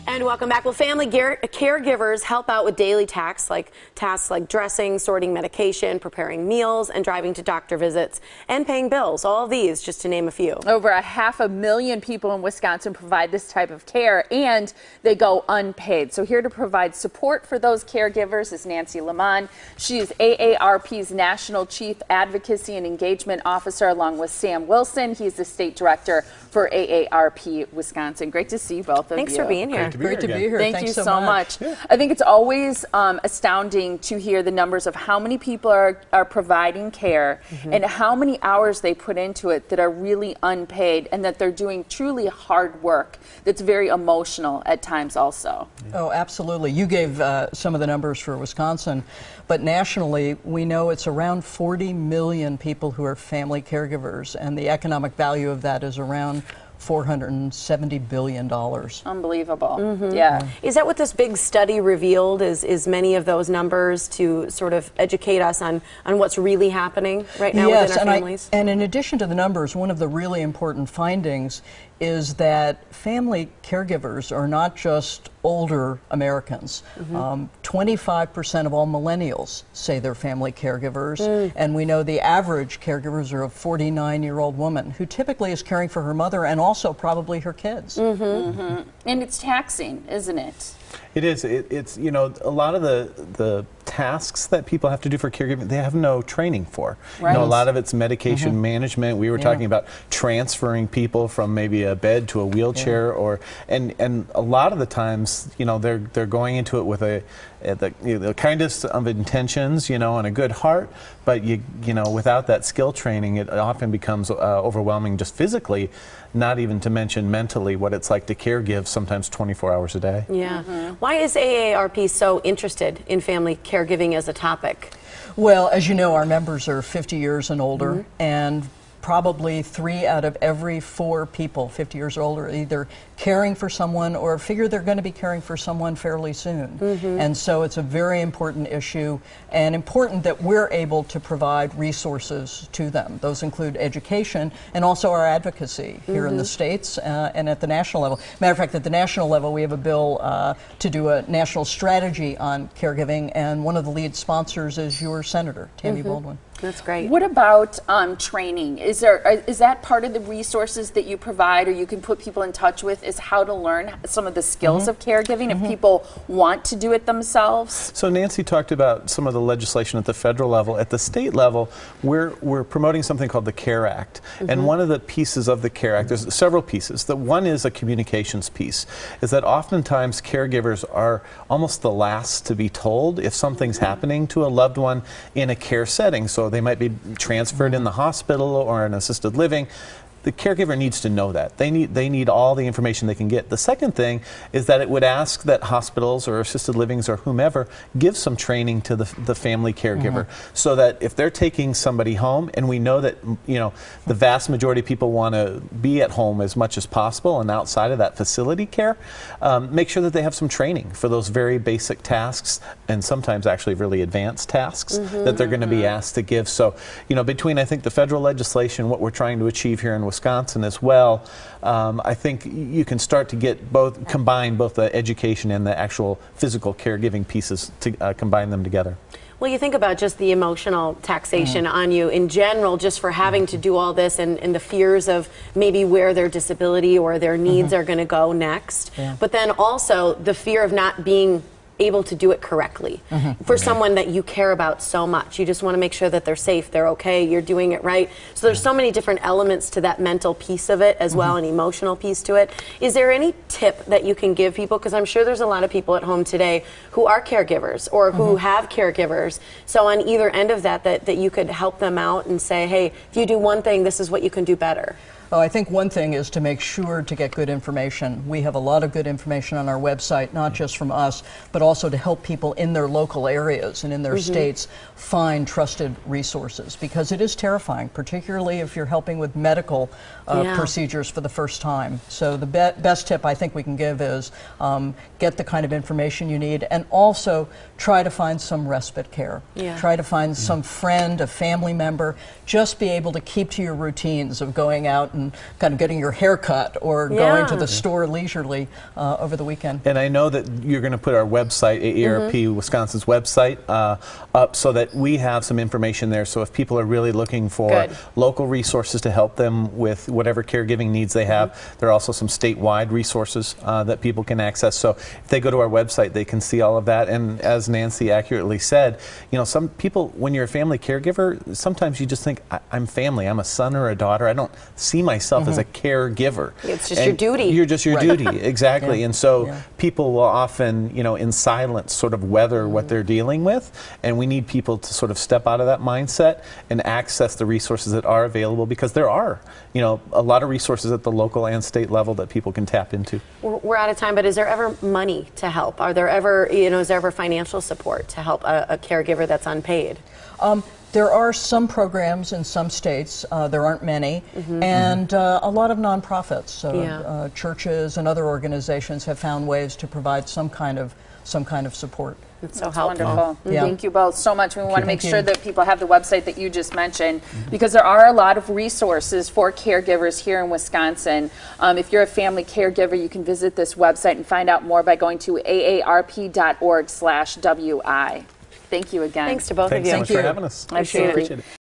And welcome back. Well, family caregivers help out with daily tasks like dressing, sorting medication, preparing meals, and driving to doctor visits and paying bills. All of these, just to name a few. Over 500,000 people in Wisconsin provide this type of care, and they go unpaid. So here to provide support for those caregivers is Nancy LeaMond. She is AARP's National Chief Advocacy and Engagement Officer, along with Sam Wilson. He's the State Director for AARP Wisconsin. Great to see you both of you. Thanks for being here. Great to be here. Thank you so much. Yeah. I think it's always astounding to hear the numbers of how many people are providing care and how many hours they put into it that are really unpaid, and that they're doing truly hard work that's very emotional at times also. Oh, absolutely. You gave some of the numbers for Wisconsin, but nationally we know it's around 40 million people who are family caregivers, and the economic value of that is around $470 billion. Unbelievable. Yeah. Is that what this big study revealed, is many of those numbers to sort of educate us on what's really happening right now within our families? And in addition to the numbers, one of the really important findings is that family caregivers are not just older Americans. 25% of all millennials say they're family caregivers, and we know the average caregivers are a 49-year-old woman who typically is caring for her mother and also probably her kids. And it's taxing, isn't it? It is. It's, you know, a lot of the tasks that people have to do for caregiving, they have no training for. Right. You know, a lot of it's medication management. We were talking about transferring people from maybe a bed to a wheelchair, or and a lot of the times, you know, they're going into it with the kindest of intentions, you know, and a good heart, but you know, without that skill training, it often becomes overwhelming just physically, not even to mention mentally what it's like to caregive sometimes 24 hours a day. Yeah. Why is AARP so interested in family caregiving as a topic? Well, as you know, our members are 50 years and older, and probably 3 out of every 4 people 50 years or older are either caring for someone or figure they're going to be caring for someone fairly soon. And so it's a very important issue, and important that we're able to provide resources to them. Those include education and also our advocacy here in the States and at the national level. Matter of fact, at the national level, we have a bill to do a national strategy on caregiving, and one of the lead sponsors is your Senator, Tammy Baldwin. That's great. What about training? Is that part of the resources that you provide, or you can put people in touch with, is how to learn some of the skills of caregiving if people want to do it themselves? So Nancy talked about some of the legislation at the federal level. At the state level, we're promoting something called the CARE Act. And one of the pieces of the CARE Act, there's several pieces. The one is a communications piece, is that oftentimes caregivers are almost the last to be told if something's happening to a loved one in a care setting. So they might be transferred in the hospital or in assisted living. The caregiver needs to know that. They need all the information they can get. The second thing is that it would ask that hospitals or assisted livings or whomever give some training to the family caregiver, so that if they're taking somebody home, and we know that, you know, the vast majority of people want to be at home as much as possible and outside of that facility care, make sure that they have some training for those very basic tasks, and sometimes actually really advanced tasks that they're going to be asked to give. So, you know, between, I think, the federal legislation, what we're trying to achieve here in Wisconsin as well, I think you can start to get combine both the education and the actual physical caregiving pieces to combine them together. Well, you think about just the emotional taxation on you in general, just for having to do all this, and the fears of maybe where their disability or their needs are going to go next. But then also the fear of not being able to do it correctly for someone that you care about so much. You just want to make sure that they're safe, they're okay, you're doing it right. So there's so many different elements to that mental piece of it as well, an emotional piece to it. Is there any tip that you can give people? Because I'm sure there's a lot of people at home today who are caregivers or who have caregivers. So on either end of that you could help them out and say, hey, if you do one thing, this is what you can do better. Oh, I think one thing is to make sure to get good information. We have a lot of good information on our website, not just from us, but also to help people in their local areas and in their states find trusted resources, because it is terrifying, particularly if you're helping with medical procedures for the first time. So the best tip I think we can give is get the kind of information you need, and also try to find some respite care. Try to find some friend, a family member, just be able to keep to your routines of going out and kind of getting your hair cut or going to the store leisurely over the weekend. And I know that you're going to put our website, AARP Wisconsin's website, up so that we have some information there. So if people are really looking for local resources to help them with whatever caregiving needs they have, there are also some statewide resources that people can access. So if they go to our website, they can see all of that. And as Nancy accurately said, you know, some people, when you're a family caregiver, sometimes you just think, I'm family, I'm a son or a daughter. I don't see myself as a caregiver. It's just your duty. You're just your duty, exactly. And so people will often, you know, in silence sort of weather what they're dealing with, and we need people to sort of step out of that mindset and access the resources that are available, because there are, you know, a lot of resources at the local and state level that people can tap into. We're out of time, but is there ever money to help? Are there ever, you know, is there ever financial support to help a caregiver that's unpaid? There are some programs in some states, there aren't many, and a lot of nonprofits, so churches and other organizations have found ways to provide some kind of support. It's so That's helpful. wonderful. Thank you both so much. We want to make sure that people have the website that you just mentioned, because there are a lot of resources for caregivers here in Wisconsin. If you're a family caregiver, you can visit this website and find out more by going to aarp.org/WI. Thank you again. Thanks to both of you. Thanks so much for having us. Absolutely. Appreciate it.